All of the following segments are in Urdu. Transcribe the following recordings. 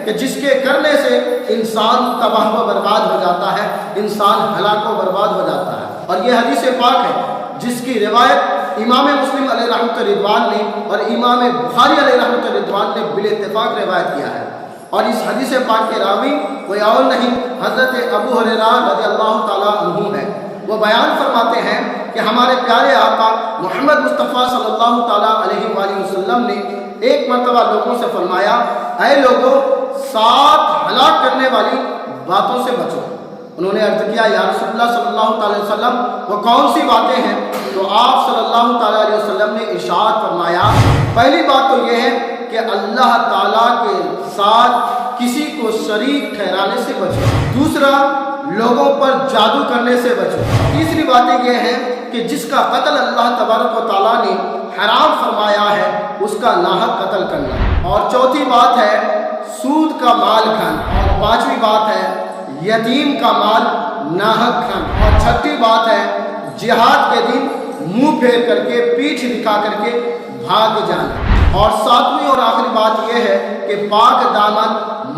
کہ جس کے کرنے سے انسان تباہ و برباد ہو جاتا ہے، انسان ہلاک و برباد ہو جاتا ہے۔ اور یہ حدیث پاک ہے جس کی روایت امام مسلم علیہ رحمۃ رضوان نے اور امام بخاری علیہ رحمۃ رضوان نے بالاتفاق روایت کیا ہے۔ اور اس حدیث پاک کے راوی کوئی اور نہیں حضرت ابو ہریرہ رضی اللہ تعالیٰ عنہ ہے۔ وہ بیان فرماتے ہیں کہ ہمارے پیارے آقا محمد مصطفیٰ صلی اللہ تعالیٰ علیہ وآلہ وسلم نے ایک مرتبہ لوگوں سے فرمایا، اے لوگوں، 7 ہلاک کرنے والی باتوں سے بچو۔ انہوں نے عرض کیا، یا رسول اللہ صلی اللہ تعالی وسلم وہ کون سی باتیں ہیں؟ تو آپ صلی اللہ تعالی علیہ وسلم نے ارشاد فرمایا، پہلی بات تو یہ ہے کہ اللہ تعالیٰ کے ساتھ کسی کو شریک ٹھہرانے سے بچو۔ دوسرا، لوگوں پر جادو کرنے سے بچو۔ تیسری بات یہ ہے کہ جس کا قتل اللہ تبارک و تعالیٰ نے حرام فرمایا ہے اس کا ناحق قتل کرنا۔ اور چوتھی بات ہے سود کا مال کھانا۔ اور پانچویں بات ہے یتیم کا مال ناحق کھانا۔ اور چھٹی بات ہے جہاد کے دن منہ پھیر کر کے، پیٹھ دکھا کر کے بھاگ جانا۔ اور ساتویں اور آخری بات یہ ہے کہ پاک دامن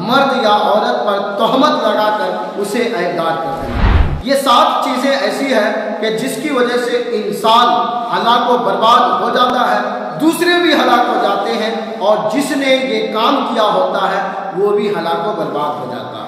مرد یا عورت پر تہمت لگا کر اسے عیبدار کر دینا۔ یہ 7 چیزیں ایسی ہیں کہ جس کی وجہ سے انسان ہلاک و برباد ہو جاتا ہے، دوسرے بھی ہلاک ہو جاتے ہیں، اور جس نے یہ کام کیا ہوتا ہے وہ بھی ہلاک و برباد ہو جاتا ہے۔